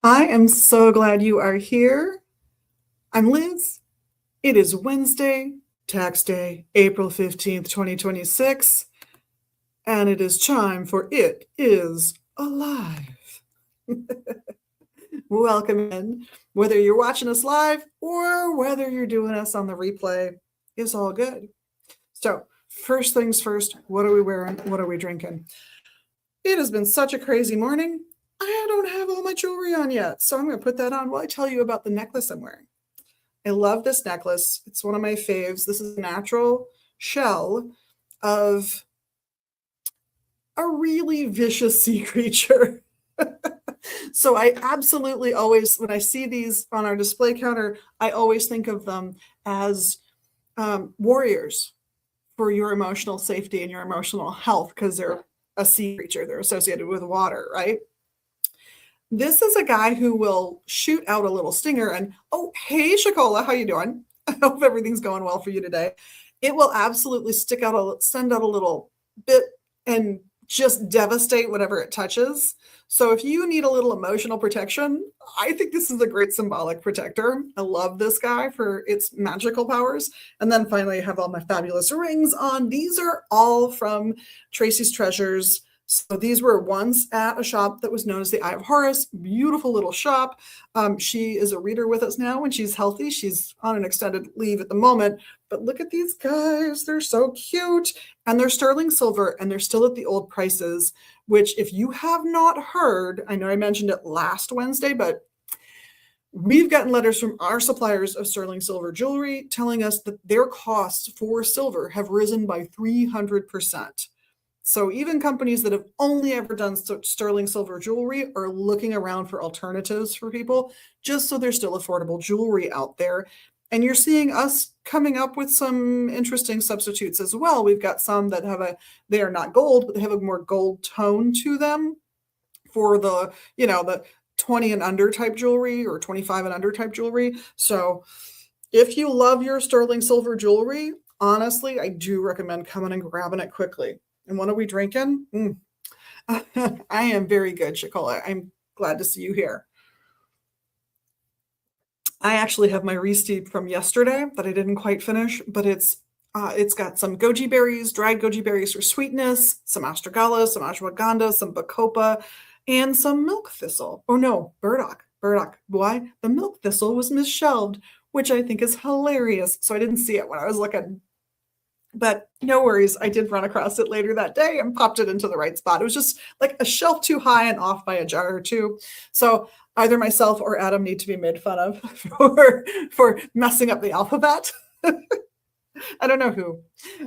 I am so glad you are here. I'm Liz. It is Wednesday, tax day, April 15th, 2026, and it is time for It Is Alive. Welcome in. Whether you're watching us live or whether you're doing us on the replay, is all good. So, first things first, what are we wearing? What are we drinking? It has been such a crazy morning. I don't have all my jewelry on yet, so I'm going to put that on while I tell you about the necklace I'm wearing. I love this necklace. It's one of my faves. This is a natural shell of a really vicious sea creature. So I absolutely always, when I see these on our display counter, I always think of them as warriors for your emotional safety and your emotional health because they're a sea creature. They're associated with water, right? This is a guy who will shoot out a little stinger and, oh, hey, Shakola, how you doing? I hope everything's going well for you today. It will absolutely send out a little bit and just devastate whatever it touches. So if you need a little emotional protection, I think this is a great symbolic protector. I love this guy for its magical powers. And then finally, I have all my fabulous rings on. These are all from Tracy's Treasures. So these were once at a shop that was known as the Eye of Horus. Beautiful little shop. She is a reader with us now when she's healthy. She's on an extended leave at the moment. But look at these guys. They're so cute. And they're sterling silver and they're still at the old prices, which if you have not heard, I know I mentioned it last Wednesday, but we've gotten letters from our suppliers of sterling silver jewelry telling us that their costs for silver have risen by 300%. So even companies that have only ever done sterling silver jewelry are looking around for alternatives for people, just so there's still affordable jewelry out there. And you're seeing us coming up with some interesting substitutes as well. We've got some that they are not gold, but they have a more gold tone to them for the 20 and under type jewelry or 25 and under type jewelry. So if you love your sterling silver jewelry, honestly, I do recommend coming and grabbing it quickly. And what are we drinking? I am very good, Shakola. I'm glad to see you here. I actually have my re-steep from yesterday that I didn't quite finish, but it's got some goji berries, dried goji berries for sweetness, some astragalus, some ashwagandha, some bacopa, and some milk thistle. Oh no, burdock. Burdock. Why? The milk thistle was misshelved, which I think is hilarious. So I didn't see it when I was looking. But no worries, I did run across it later that day and popped it into the right spot. It was just like a shelf too high and off by a jar or two. So either myself or Adam need to be made fun of for messing up the alphabet. I don't know who,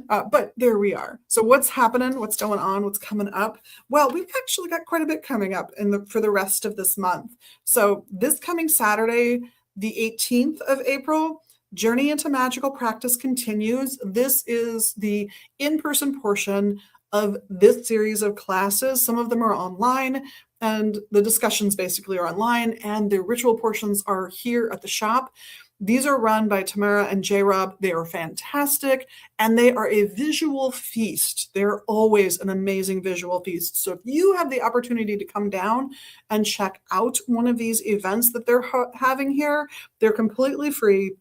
but there we are. So what's happening? What's going on? What's coming up? Well, we've actually got quite a bit coming up for the rest of this month. So this coming Saturday, the 18th of April, Journey into Magical Practice continues. This is the in-person portion of this series of classes. Some of them are online, and the discussions basically are online, and the ritual portions are here at the shop. These are run by Tamara and J-Rob. They are fantastic, and they are a visual feast. They're always an amazing visual feast. So if you have the opportunity to come down and check out one of these events that they're having here, they're completely free.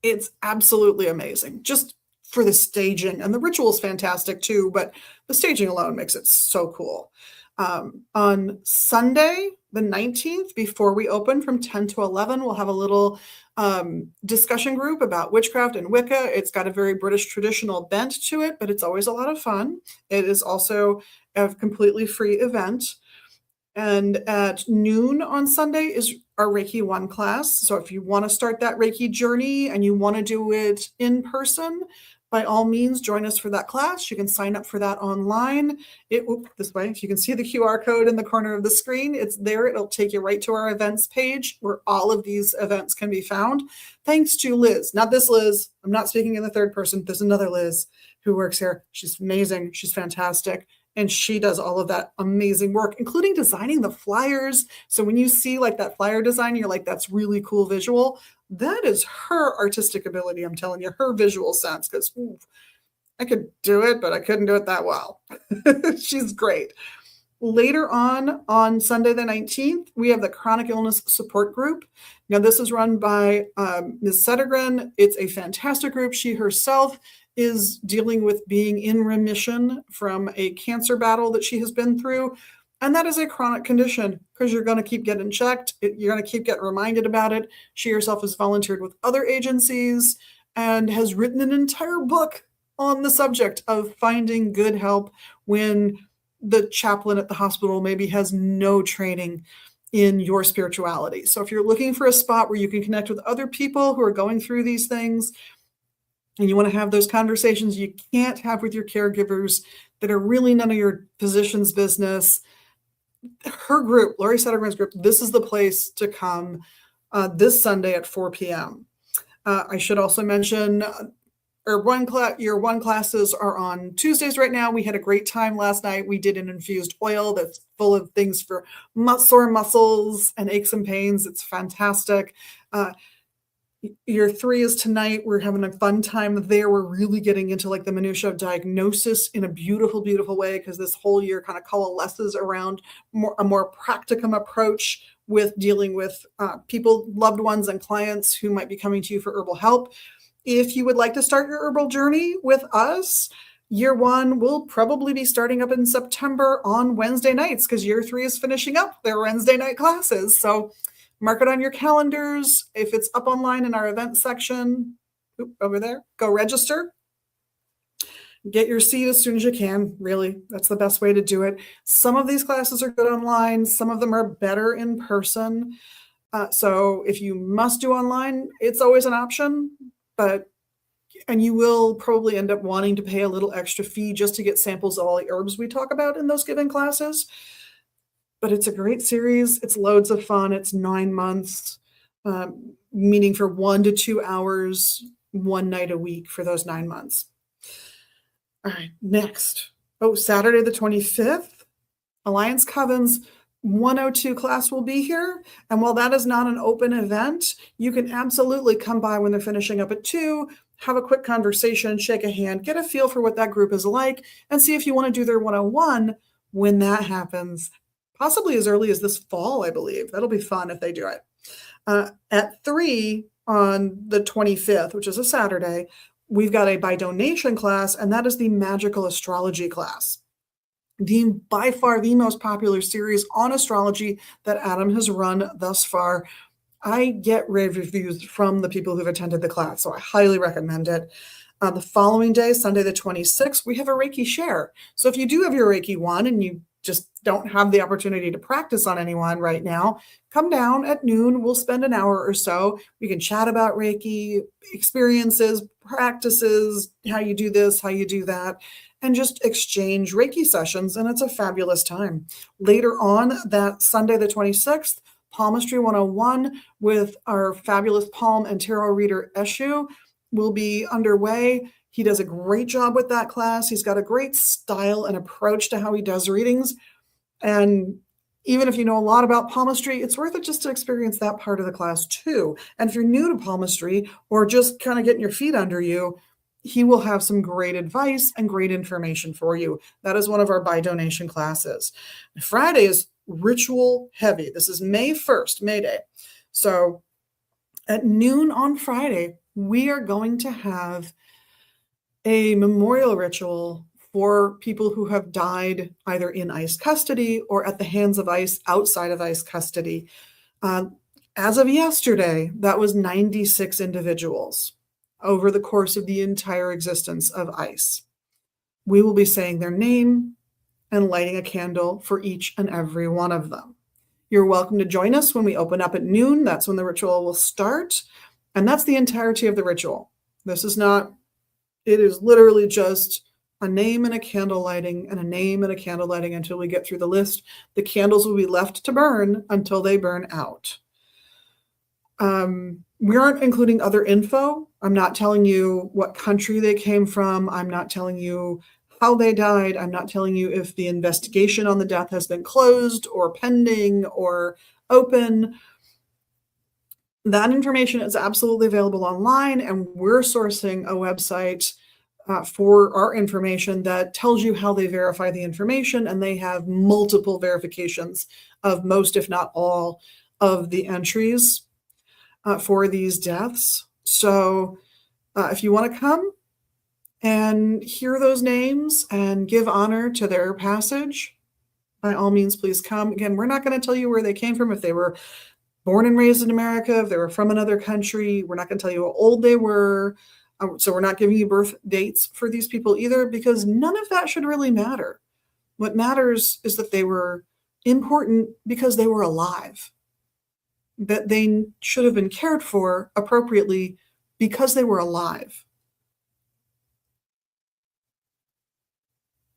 It's absolutely amazing, just for the staging. And the ritual is fantastic too, but the staging alone makes it so cool. On Sunday, the 19th, before we open from 10 to 11, we'll have a little discussion group about witchcraft and Wicca. It's got a very British traditional bent to it, but it's always a lot of fun. It is also a completely free event. And at noon on Sunday is our Reiki 1 class. So if you want to start that Reiki journey and you want to do it in person, by all means, join us for that class. You can sign up for that online. This way, if you can see the QR code in the corner of the screen, it's there. It'll take you right to our events page where all of these events can be found. Thanks to Liz, not this Liz. I'm not speaking in the third person. There's another Liz who works here. She's amazing. She's fantastic. And she does all of that amazing work, including designing the flyers. So when you see like that flyer design, you're like, that's really cool visual. That is her artistic ability, I'm telling you, her visual sense, because I could do it, but I couldn't do it that well. She's great. Later on Sunday the 19th, we have the Chronic Illness Support Group. Now, this is run by Ms. Settergren. It's a fantastic group. She herself is dealing with being in remission from a cancer battle that she has been through. And that is a chronic condition because you're going to keep getting checked. You're going to keep getting reminded about it. She herself has volunteered with other agencies and has written an entire book on the subject of finding good help when the chaplain at the hospital maybe has no training in your spirituality. So if you're looking for a spot where you can connect with other people who are going through these things and you want to have those conversations you can't have with your caregivers that are really none of your physician's business, her group, Lori Settergren's group, this is the place to come this Sunday at 4 p.m. I should also mention your one classes are on Tuesdays right now. We had a great time last night. We did an infused oil that's full of things for sore muscles and aches and pains. It's fantastic. Year 3 is tonight. We're having a fun time there. We're really getting into like the minutia of diagnosis in a beautiful, beautiful way because this whole year kind of coalesces around a more practicum approach with dealing with people, loved ones, and clients who might be coming to you for herbal help. If you would like to start your herbal journey with us, year 1 will probably be starting up in September on Wednesday nights because year 3 is finishing up their Wednesday night classes. So mark it on your calendars. If it's up online in our event section, over there, go register. Get your seat as soon as you can, really. That's the best way to do it. Some of these classes are good online. Some of them are better in person. So if you must do online, it's always an option. And you will probably end up wanting to pay a little extra fee just to get samples of all the herbs we talk about in those given classes. But it's a great series. It's loads of fun. It's 9 months, meeting for 1 to 2 hours, one night a week for those 9 months. All right, next. Saturday the 25th, Alliance Coven's 102 class will be here. And while that is not an open event, you can absolutely come by when they're finishing up at 2, have a quick conversation, shake a hand, get a feel for what that group is like, and see if you want to do their 101 when that happens, possibly as early as this fall, I believe. That'll be fun if they do it. At 3 on the 25th, which is a Saturday, we've got a by donation class, and that is the magical astrology class. By far the most popular series on astrology that Adam has run thus far. I get rave reviews from the people who've attended the class, so I highly recommend it. The following day, Sunday the 26th, we have a Reiki share. So if you do have your Reiki 1 and you just don't have the opportunity to practice on anyone right now, come down at noon. We'll spend an hour or so. We can chat about Reiki experiences, practices, how you do this, how you do that, and just exchange Reiki sessions. And it's a fabulous time. Later on that Sunday, the 26th, Palmistry 101 with our fabulous palm and tarot reader Eshu will be underway. He does a great job with that class. He's got a great style and approach to how he does readings. And even if you know a lot about palmistry, it's worth it just to experience that part of the class too. And if you're new to palmistry or just kind of getting your feet under you, he will have some great advice and great information for you. That is one of our by donation classes. Friday is ritual heavy. This is May 1st, May Day. So at noon on Friday, we are going to have a memorial ritual for people who have died either in ICE custody or at the hands of ICE outside of ICE custody. As of yesterday, that was 96 individuals over the course of the entire existence of ICE. We will be saying their name and lighting a candle for each and every one of them. You're welcome to join us when we open up at noon. That's when the ritual will start. And that's the entirety of the ritual. It is literally just a name and a candle lighting and a name and a candle lighting until we get through the list. The candles will be left to burn until they burn out. We aren't including other info. I'm not telling you what country they came from. I'm not telling you how they died. I'm not telling you if the investigation on the death has been closed or pending or open. That information is absolutely available online, and we're sourcing a website for our information that tells you how they verify the information, and they have multiple verifications of most, if not all, of the entries for these deaths. So if you want to come and hear those names and give honor to their passage, by all means, please come. Again, we're not going to tell you where they came from, if they were born and raised in America, if they were from another country. We're not going to tell you how old they were. So we're not giving you birth dates for these people either, because none of that should really matter. What matters is that they were important because they were alive, that they should have been cared for appropriately because they were alive.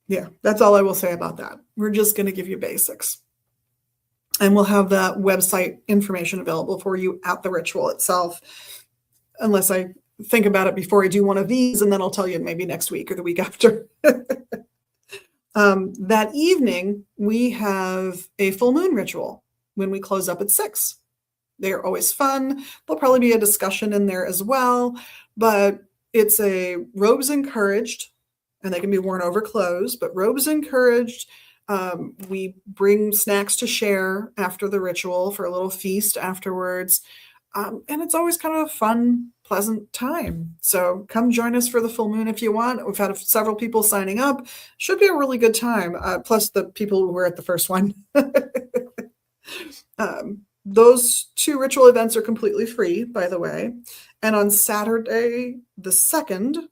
Yeah, that's all I will say about that. We're just going to give you basics. And we'll have that website information available for you at the ritual itself, unless I think about it before I do one of these, and then I'll tell you maybe next week or the week after. That evening, we have a full moon ritual when we close up at 6. They're always fun. There'll probably be a discussion in there as well, but it's a robes encouraged, and they can be worn over clothes, but robes encouraged. We bring snacks to share after the ritual for a little feast afterwards. And it's always kind of a fun, pleasant time. So come join us for the full moon if you want. We've had several people signing up. Should be a really good time. Plus the people who were at the first one. Those 2 ritual events are completely free, by the way. And on Saturday, the 2nd,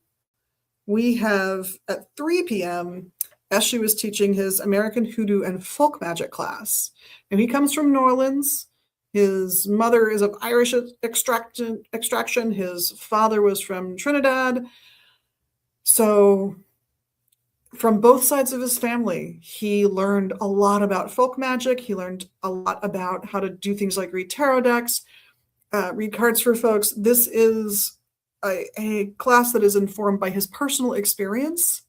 we have at 3 p.m., Eshu is teaching his American Hoodoo and Folk Magic class. And he comes from New Orleans. His mother is of Irish extraction. His father was from Trinidad. So from both sides of his family, he learned a lot about folk magic. He learned a lot about how to do things like read tarot decks, read cards for folks. This is a class that is informed by his personal experience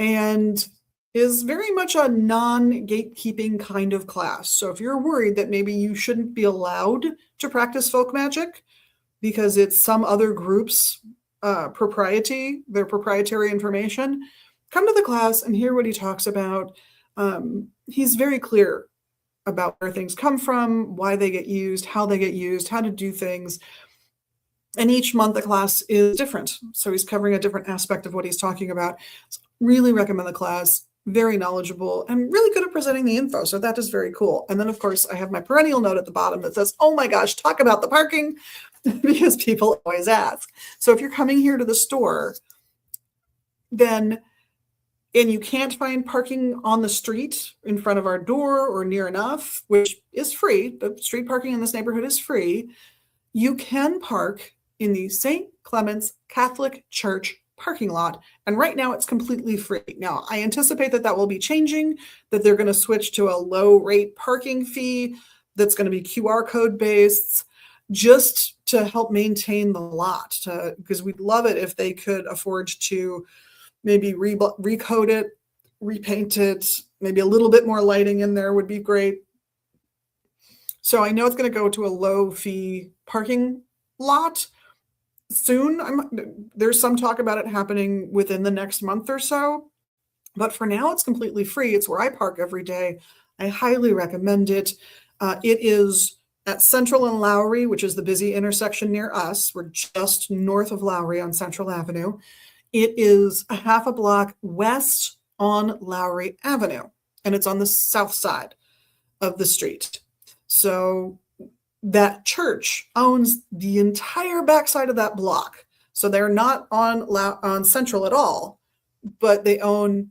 and is very much a non-gatekeeping kind of class. So if you're worried that maybe you shouldn't be allowed to practice folk magic because it's some other group's their proprietary information, come to the class and hear what he talks about. He's very clear about where things come from, why they get used, how to do things. And each month the class is different. So he's covering a different aspect of what he's talking about. So really recommend the class. Very knowledgeable and really good at presenting the info. So that is very cool. And then, of course, I have my perennial note at the bottom that says, oh my gosh, talk about the parking, because people always ask. So if you're coming here to the store, and you can't find parking on the street in front of our door or near enough, which is free, the street parking in this neighborhood is free, you can park in the St. Clement's Catholic Church parking lot. And right now it's completely free. Now, I anticipate that will be changing, that they're going to switch to a low rate parking fee that's going to be QR code based, just to help maintain the lot, because we'd love it if they could afford to maybe recode it, repaint it, maybe a little bit more lighting in there would be great. So I know it's going to go to a low fee parking lot soon. There's some talk about it happening within the next month or so, but for now it's completely free. It's where I park every day. I highly recommend it. It is at Central and Lowry, which is the busy intersection near us. We're just north of Lowry on Central Avenue. It is a half a block west on Lowry Avenue, and it's on the south side of the street. So that church owns the entire backside of that block. So they're not on Central at all, but they own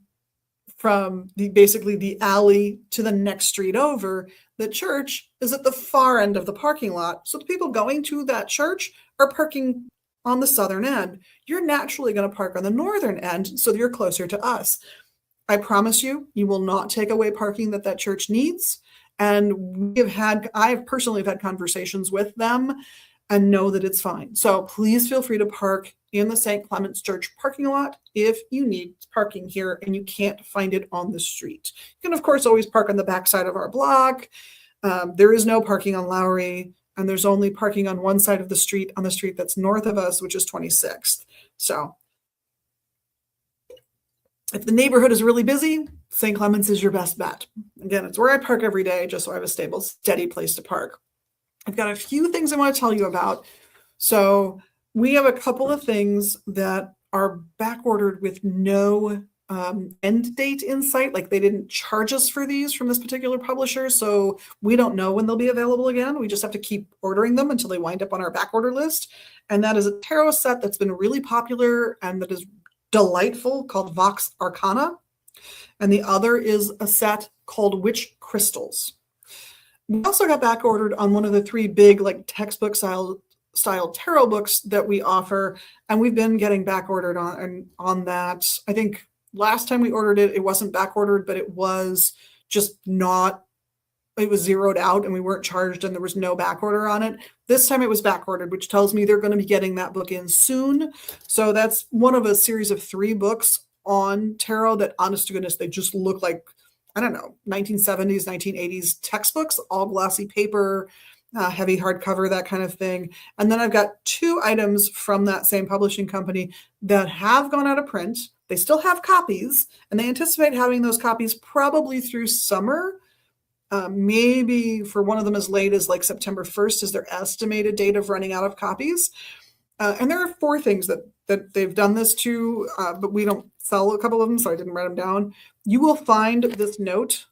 from basically the alley to the next street over. The church is at the far end of the parking lot. So the people going to that church are parking on the southern end. You're naturally going to park on the northern end, so you're closer to us. I promise you, you will not take away parking that church needs. And I have personally had conversations with them and know that it's fine. So please feel free to park in the St. Clement's Church parking lot if you need parking here and you can't find it on the street. You can, of course, always park on the backside of our block. There is no parking on Lowry, and there's only parking on one side of the street, on the street that's north of us, which is 26th. So If the neighborhood is really busy, St. Clements is your best bet. Again, it's where I park every day, just so I have a stable, steady place to park. I've got a few things I want to tell you about. So we have a couple of things that are back ordered with no end date in sight. Like they didn't charge us for these from this particular publisher. So we don't know when they'll be available again. We just have to keep ordering them until they wind up on our back order list. And that is a tarot set that's been really popular and that is delightful called Vox Arcana. And the other is a set called Witch Crystals. We also got back ordered on one of the 3 big like textbook style tarot books that we offer, and we've been getting back ordered on that. I think last time we ordered it, it wasn't back ordered, but it was just not. It was zeroed out, and we weren't charged, and there was no back order on it. This time it was back ordered, which tells me they're going to be getting that book in soon. So that's one of a series of 3 books on tarot that, honest to goodness, they just look like, I don't know, 1970s, 1980s textbooks, all glossy paper, heavy hardcover, that kind of thing. And then I've got 2 items from that same publishing company that have gone out of print. They still have copies, and they anticipate having those copies probably through summer. Maybe for one of them as late as like September 1st is their estimated date of running out of copies. And there are 4 things that they've done this to, but we don't sell a couple of them, so I didn't write them down. You will find this note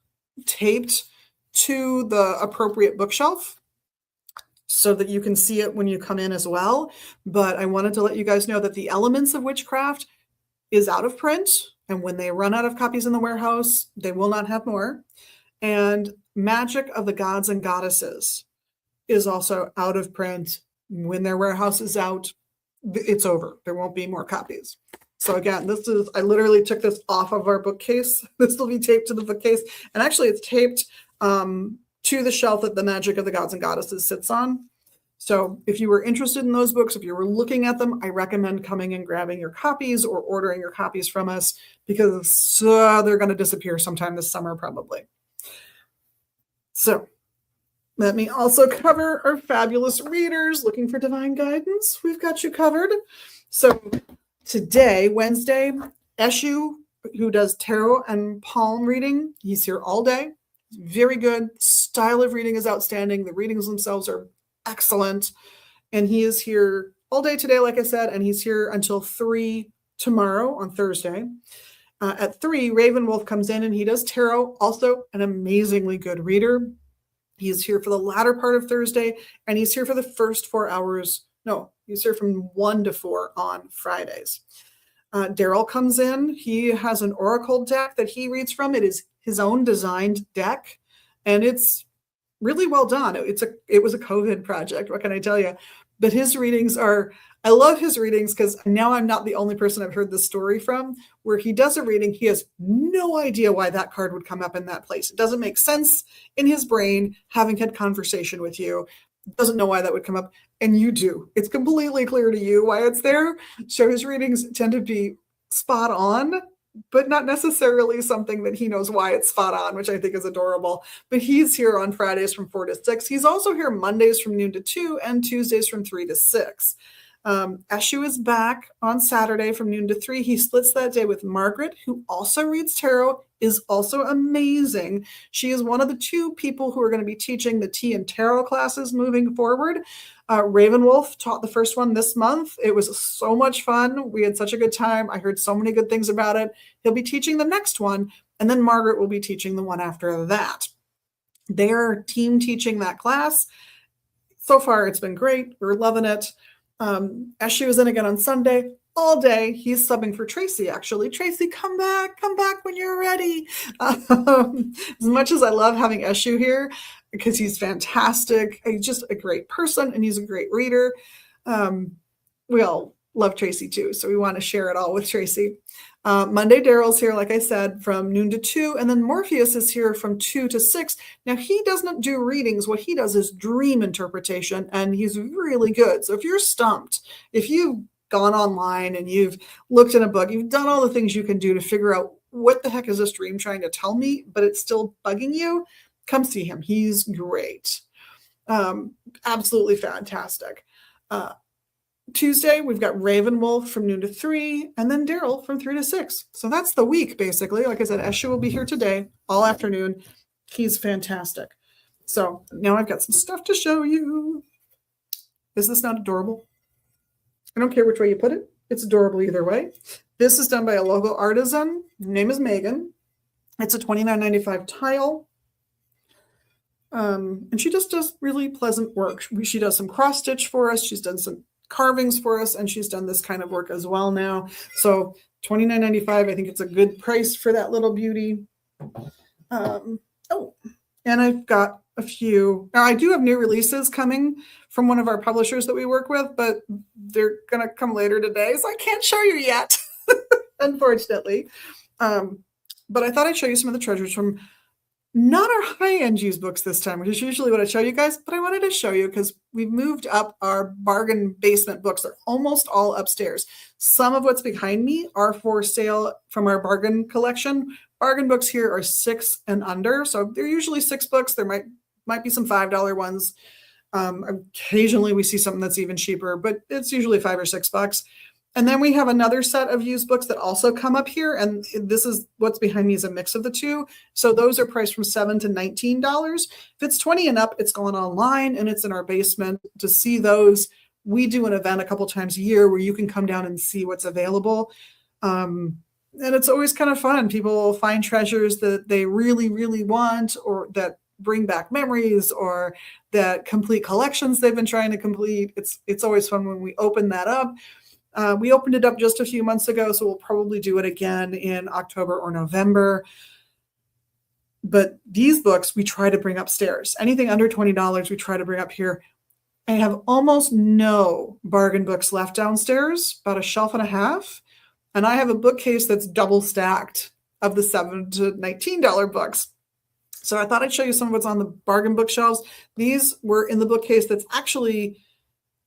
taped to the appropriate bookshelf so that you can see it when you come in as well. But I wanted to let you guys know that the Elements of Witchcraft is out of print. And when they run out of copies in the warehouse, they will not have more. And Magic of the Gods and Goddesses is also out of print. When their warehouse is out, it's over. There won't be more copies. So again, I literally took this off of our bookcase. This will be taped to the bookcase. And actually it's taped to the shelf that the Magic of the Gods and Goddesses sits on. So if you were interested in those books, if you were looking at them, I recommend coming and grabbing your copies or ordering your copies from us, because they're going to disappear sometime this summer probably. So let me also cover our fabulous readers looking for divine guidance. We've got you covered. So today, Wednesday, Eshu, who does tarot and palm reading, he's here all day. Very good. Style of reading is outstanding. The readings themselves are excellent. And he is here all day today, like I said, and he's here until 3 tomorrow on Thursday. At 3, Raven Wolf comes in and he does tarot, also an amazingly good reader. He's here for the latter part of Thursday, and he's here for the first 4 hours. No, he's here from 1 to 4 on Fridays. Daryl comes in. He has an oracle deck that he reads from. It is his own designed deck, and it's really well done. It was a COVID project. What can I tell you? But his readings are, I love his readings because now I'm not the only person I've heard this story from, where he does a reading. He has no idea why that card would come up in that place. It doesn't make sense in his brain, having had conversation with you. Doesn't know why that would come up. And you do. It's completely clear to you why it's there. So his readings tend to be spot on, but not necessarily something that he knows why it's spot on, which I think is adorable. But he's here on Fridays from 4 to 6. He's also here Mondays from noon to 2 and Tuesdays from 3 to 6. Eshu is back on Saturday from noon to 3. He splits that day with Margaret, who also reads tarot, is also amazing. She is one of the 2 people who are going to be teaching the tea and tarot classes moving forward. Ravenwolf taught the first one this month. It was so much fun. We had such a good time. I heard so many good things about it. He'll be teaching the next one, and then Margaret will be teaching the one after that. They're team teaching that class. So far, it's been great. We're loving it. Eshu is in again on Sunday all day. He's subbing for Tracy, actually. Tracy, come back when you're ready. As much as I love having Eshu here, because he's fantastic, he's just a great person and he's a great reader. We all love Tracy too, so we want to share it all with Tracy. Monday, Daryl's here, like I said, from noon to 2, and then Morpheus is here from 2 to 6. Now, he doesn't do readings. What he does is dream interpretation, and he's really good. So if you're stumped, if you've gone online and you've looked in a book, you've done all the things you can do to figure out what the heck is this dream trying to tell me, but it's still bugging you, come see him. He's great. Absolutely fantastic. Tuesday, we've got Ravenwolf from noon to 3, and then Daryl from 3 to 6. So that's the week, basically. Like I said, Eshu will be here today, all afternoon. He's fantastic. So now I've got some stuff to show you. Is this not adorable? I don't care which way you put it. It's adorable either way. This is done by a local artisan. Her name is Megan. It's a $29.95 tile. And she just does really pleasant work. She does some cross stitch for us. She's done some carvings for us, and she's done this kind of work as well now. So $29.95, I think it's a good price for that little beauty. And I've got a few. Now, I do have new releases coming from one of our publishers that we work with, but they're going to come later today, so I can't show you yet, unfortunately. But I thought I'd show you some of the treasures from not our high-end used books this time, which is usually what I show you guys, but I wanted to show you because we've moved up our bargain basement books. They're almost all upstairs. Some of what's behind me are for sale from our bargain collection. Bargain books here are $6 and under, so they're usually $6 books. There might be some $5 ones. Occasionally we see something that's even cheaper, but it's usually $5 or $6. And then we have another set of used books that also come up here. And this is what's behind me is a mix of the two. So those are priced from $7 to $19. If it's 20 and up, it's going online and it's in our basement. To see those, we do an event a couple times a year where you can come down and see what's available. And it's always kind of fun. People find treasures that they really, really want, or that bring back memories, or that complete collections they've been trying to complete. It's always fun when we open that up. We opened it up just a few months ago, so we'll probably do it again in October or November. But these books we try to bring upstairs. Anything under $20 we try to bring up here. I have almost no bargain books left downstairs, about a shelf and a half. And I have a bookcase that's double stacked of the $7 to $19 books. So I thought I'd show you some of what's on the bargain bookshelves. These were in the bookcase that's actually,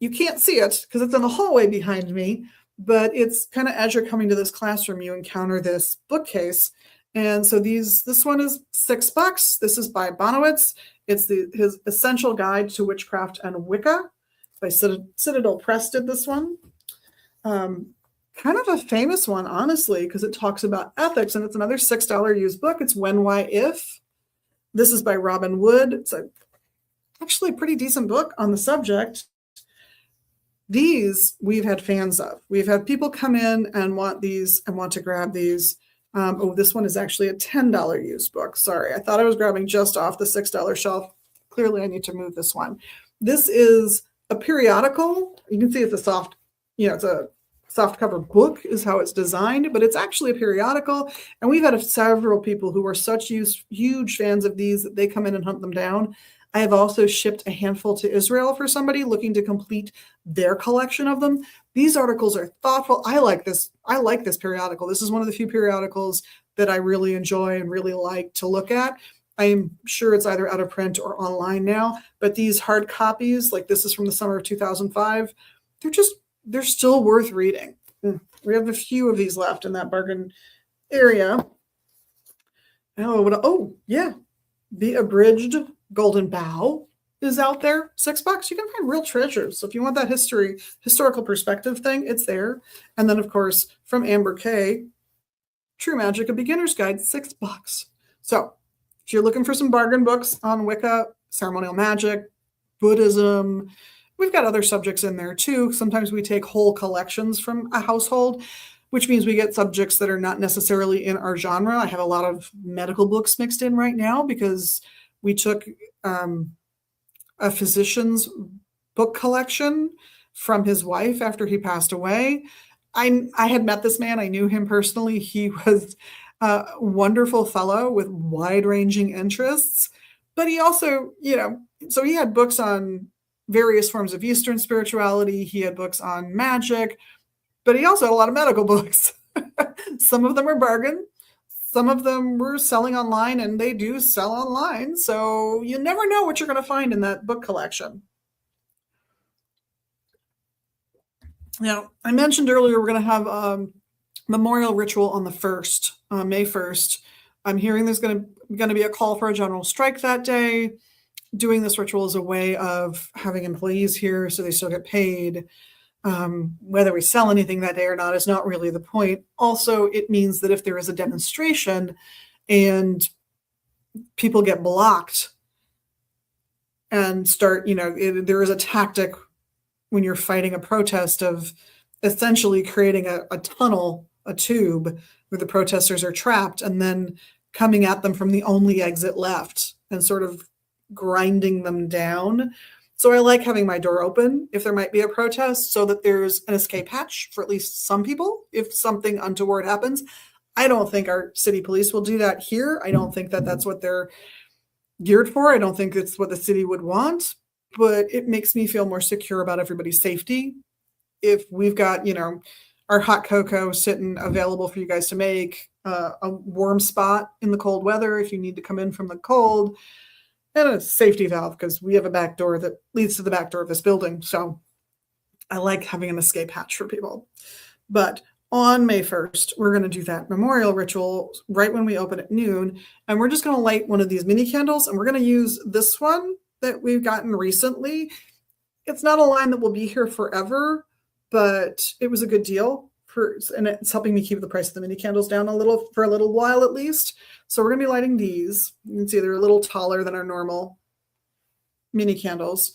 you can't see it because it's in the hallway behind me, but it's kind of as you're coming to this classroom, you encounter this bookcase. And so this one is $6. This is by Bonowitz. It's his Essential Guide to Witchcraft and Wicca by Citadel Press did this one. Kind of a famous one, honestly, because it talks about ethics, and it's another $6 used book. It's When, Why, If. This is by Robin Wood. It's actually a pretty decent book on the subject. These we've had fans of. We've had people come in and want these and want to grab these. This one is actually a $10 used book. Sorry, I thought I was grabbing just off the $6 shelf. Clearly, I need to move this one. This is a periodical. You can see it's a soft, it's a soft cover book is how it's designed, but it's actually a periodical. And we've had several people who are such huge fans of these that they come in and hunt them down. I have also shipped a handful to Israel for somebody looking to complete their collection of them. These articles are thoughtful. I like this periodical. This is one of the few periodicals that I really enjoy and really like to look at. I am sure it's either out of print or online now, but these hard copies, like this is from the summer of 2005, they're still worth reading. We have a few of these left in that bargain area. The abridged Golden Bough is out there, $6. You can find real treasures. So if you want that historical perspective thing, it's there. And then, of course, from Amber Kay, True Magic, A Beginner's Guide, $6. So if you're looking for some bargain books on Wicca, ceremonial magic, Buddhism, we've got other subjects in there too. Sometimes we take whole collections from a household, which means we get subjects that are not necessarily in our genre. I have a lot of medical books mixed in right now because we took a physician's book collection from his wife after he passed away. I had met this man. I knew him personally. He was a wonderful fellow with wide-ranging interests, but he also, so he had books on various forms of Eastern spirituality. He had books on magic, but he also had a lot of medical books. Some of them are bargain. Some of them were selling online, and they do sell online. So you never know what you're going to find in that book collection. Now, I mentioned earlier we're going to have a memorial ritual on the 1st, May 1st. I'm hearing there's going to be a call for a general strike that day. Doing this ritual is a way of having employees here so they still get paid. Whether we sell anything that day or not is not really the point. Also, it means that if there is a demonstration and people get blocked and start, there is a tactic when you're fighting a protest of essentially creating a tunnel, a tube where the protesters are trapped and then coming at them from the only exit left and sort of grinding them down. So I like having my door open if there might be a protest so that there's an escape hatch for at least some people if something untoward happens. I don't think our city police will do that here. I don't think that that's what they're geared for. I don't think it's what the city would want, but it makes me feel more secure about everybody's safety. If we've got, our hot cocoa sitting available for you guys to make, a warm spot in the cold weather if you need to come in from the cold, and a safety valve because we have a back door that leads to the back door of this building. So I like having an escape hatch for people. But on May 1st, we're going to do that memorial ritual right when we open at noon. And we're just going to light one of these mini candles. And we're going to use this one that we've gotten recently. It's not a line that will be here forever, but it was a good deal. And it's helping me keep the price of the mini candles down for a little while at least. So we're going to be lighting these. You can see they're a little taller than our normal mini candles.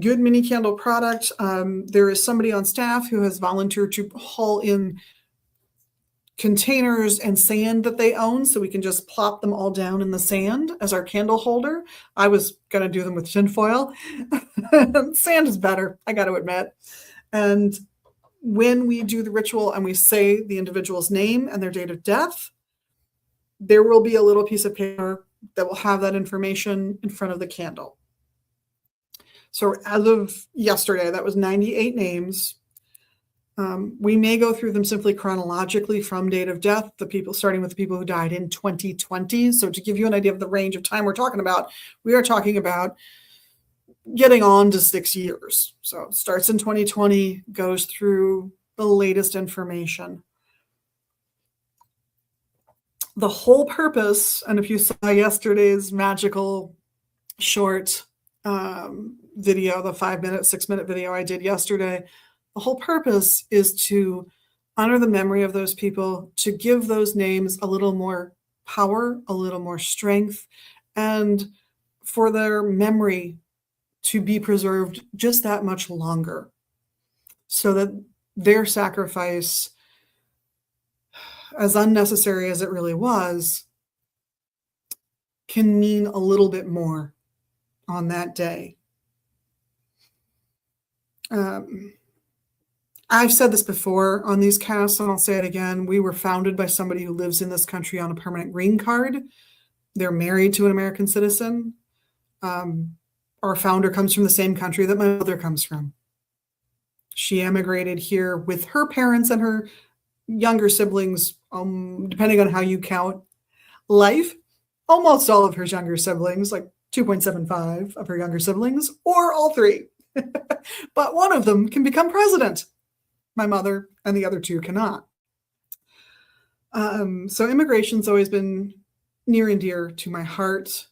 Good mini candle product. There is somebody on staff who has volunteered to haul in containers and sand that they own so we can just plop them all down in the sand as our candle holder. I was going to do them with tinfoil. Sand is better, I got to admit. And when we do the ritual and we say the individual's name and their date of death, there will be a little piece of paper that will have that information in front of the candle. So as of yesterday, that was 98 names. We may go through them simply chronologically from date of death, starting with the people who died in 2020. So to give you an idea of the range of time we're talking about, we are talking about getting on to 6 years. So it starts in 2020, goes through the latest information. The whole purpose, and if you saw yesterday's magical short video, the 5-minute, 6-minute video I did yesterday, the whole purpose is to honor the memory of those people, to give those names a little more power, a little more strength, and for their memory to be preserved just that much longer so that their sacrifice, as unnecessary as it really was, can mean a little bit more on that day. I've said this before on these casts, and I'll say it again. We were founded by somebody who lives in this country on a permanent green card. They're married to an American citizen. Our founder comes from the same country that my mother comes from. She emigrated here with her parents and her younger siblings, depending on how you count life, almost all of her younger siblings, like 2.75 of her younger siblings, or all three. But one of them can become president. My mother and the other two cannot. So immigration's always been near and dear to my heart.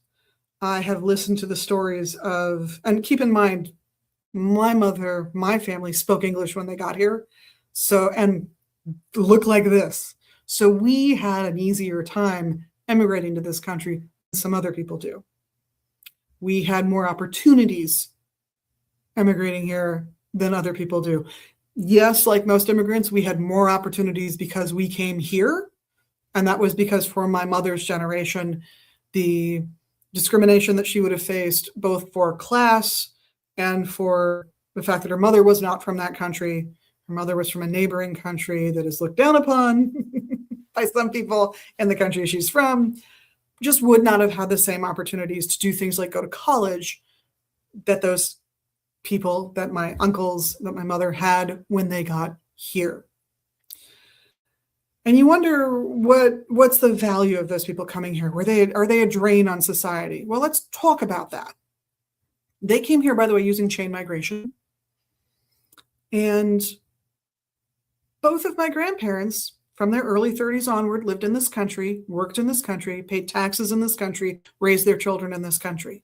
I have listened to the stories of, and keep in mind, my mother, my family spoke English when they got here. So, and look like this. So we had an easier time emigrating to this country than some other people do. We had more opportunities emigrating here than other people do. Yes, like most immigrants, we had more opportunities because we came here. And that was because for my mother's generation, the discrimination that she would have faced both for class and for the fact that her mother was not from that country. Her mother was from a neighboring country that is looked down upon by some people in the country she's from, just would not have had the same opportunities to do things like go to college that those people, that my uncles, that my mother had when they got here. And you wonder what's the value of those people coming here? Are they a drain on society? Well, let's talk about that. They came here, by the way, using chain migration. And both of my grandparents, from their early 30s onward, lived in this country, worked in this country, paid taxes in this country, raised their children in this country.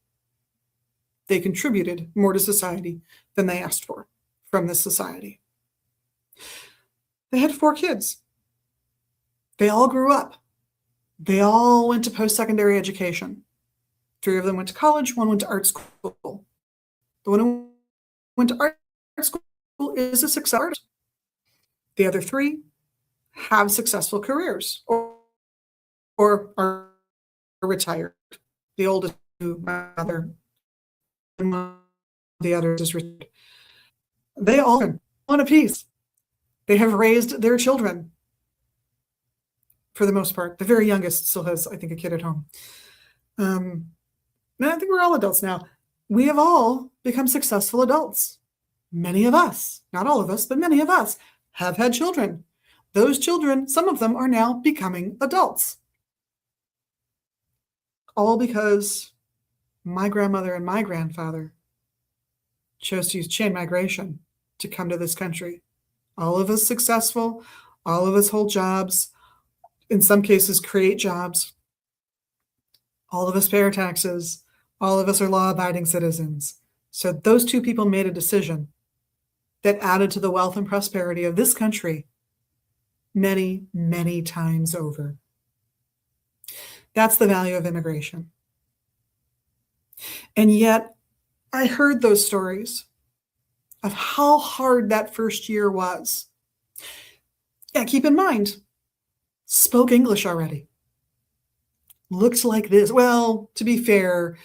They contributed more to society than they asked for. from this society. They had 4 kids. They all grew up. They all went to post-secondary education. 3 of them went to college, 1 went to art school. The one who went to art school is a success artist. The other 3 have successful careers or are retired. The oldest, my mother, and one of the others is retired. They all have one apiece. They have raised their children for the most part. The very youngest still has, I think, a kid at home. And I think we're all adults now. We have all become successful adults. Many of us, not all of us, but many of us have had children. Those children, some of them are now becoming adults. All because my grandmother and my grandfather chose to use chain migration to come to this country. All of us successful, all of us hold jobs, in some cases create jobs. All of us pay our taxes. All of us are law-abiding citizens. So those 2 people made a decision that added to the wealth and prosperity of this country many, many times over. That's the value of immigration. And yet, I heard those stories of how hard that first year was. Yeah, keep in mind, spoke English already. Looked like this. Well, to be fair,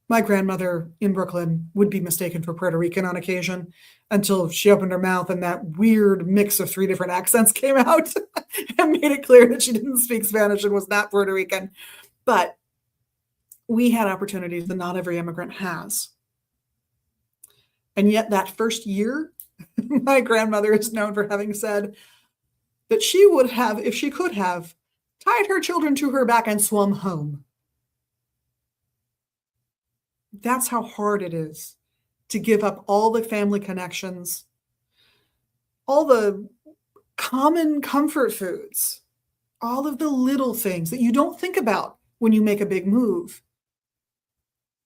my grandmother in Brooklyn would be mistaken for Puerto Rican on occasion until she opened her mouth and that weird mix of 3 different accents came out and made it clear that she didn't speak Spanish and was not Puerto Rican. But we had opportunities that not every immigrant has. And yet that first year, my grandmother is known for having said that she would have, if she could have, tied her children to her back and swum home. That's how hard it is to give up all the family connections, all the common comfort foods, all of the little things that you don't think about when you make a big move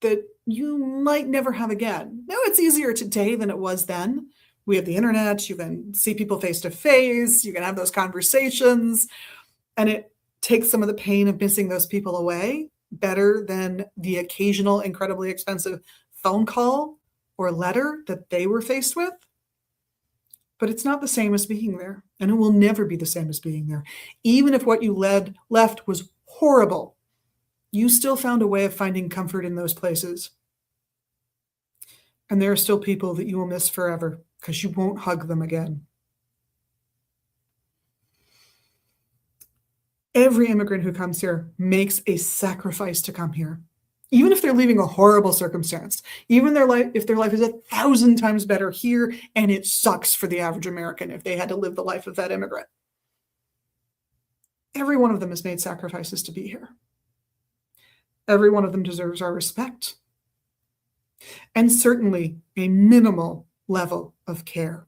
that you might never have again. Now, it's easier today than it was then. We have the internet, you can see people face to face, you can have those conversations, and it takes some of the pain of missing those people away better than the occasional incredibly expensive phone call or letter that they were faced with. But it's not the same as being there, and it will never be the same as being there. Even if what you left was horrible, you still found a way of finding comfort in those places. And there are still people that you will miss forever because you won't hug them again. Every immigrant who comes here makes a sacrifice to come here. Even if they're leaving a horrible circumstance, even if their life is 1,000 times better here, and it sucks for the average American if they had to live the life of that immigrant. Every one of them has made sacrifices to be here. Every one of them deserves our respect. And certainly a minimal level of care.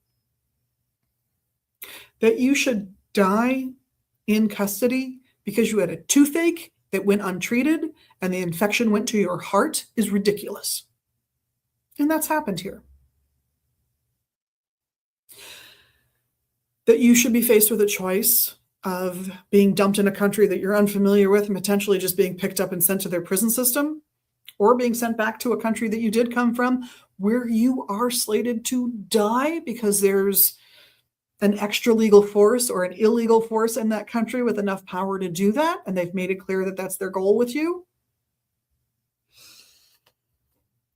That you should die in custody because you had a toothache that went untreated and the infection went to your heart is ridiculous. And that's happened here. That you should be faced with a choice of being dumped in a country that you're unfamiliar with and potentially just being picked up and sent to their prison system, or being sent back to a country that you did come from where you are slated to die because there's an extra legal force or an illegal force in that country with enough power to do that, and they've made it clear that that's their goal with you.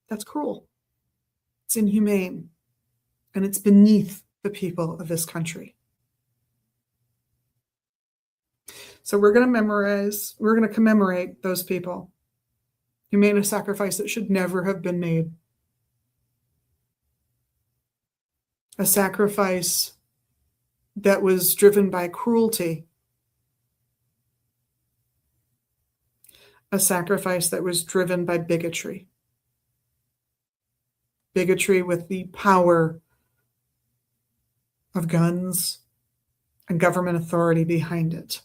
That's cruel. It's inhumane, and it's beneath the people of this country. So we're going to commemorate those people who made a sacrifice that should never have been made. A sacrifice that was driven by cruelty. A sacrifice that was driven by bigotry. Bigotry with the power of guns and government authority behind it.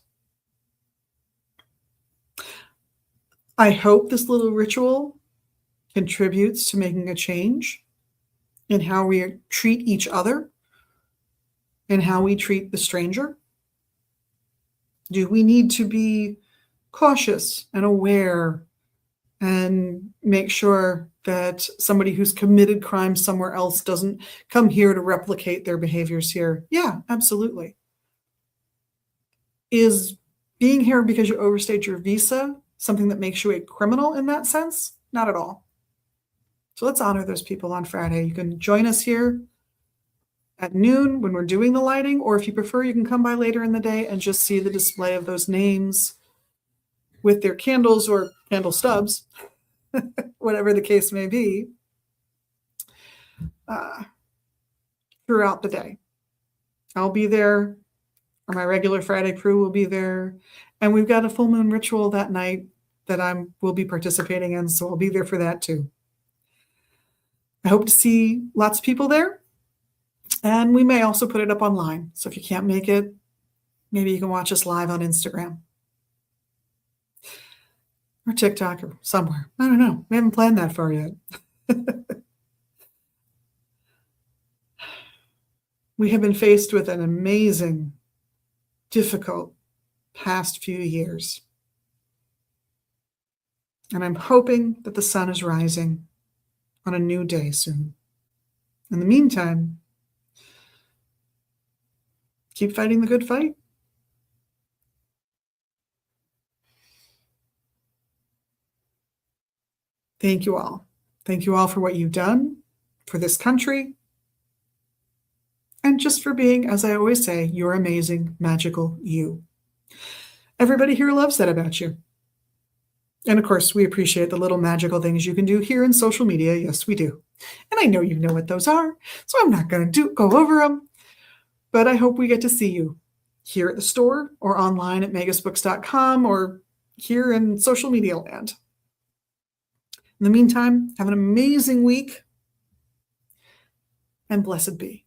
I hope this little ritual contributes to making a change in how we treat each other and how we treat the stranger? Do we need to be cautious and aware and make sure that somebody who's committed crime somewhere else doesn't come here to replicate their behaviors here? Yeah, absolutely. Is being here because you overstayed your visa something that makes you a criminal in that sense? Not at all. So let's honor those people on Friday. You can join us here at noon when we're doing the lighting, or if you prefer, you can come by later in the day and just see the display of those names with their candles or candle stubs, whatever the case may be, throughout the day. I'll be there, or my regular Friday crew will be there, and we've got a full moon ritual that night that will be participating in, so I'll be there for that too. I hope to see lots of people there, and we may also put it up online. So if you can't make it, maybe you can watch us live on Instagram or TikTok or somewhere. I don't know. We haven't planned that far yet. We have been faced with an amazing, difficult past few years. And I'm hoping that the sun is rising on a new day soon. In the meantime, keep fighting the good fight. Thank you all. Thank you all for what you've done for this country. And just for being, as I always say, you're amazing, magical you. Everybody here loves that about you. And of course, we appreciate the little magical things you can do here in social media. Yes, we do. And I know you know what those are, so I'm not going to go over them. But I hope we get to see you here at the store or online at magusbooks.com or here in social media land. In the meantime, have an amazing week and blessed be.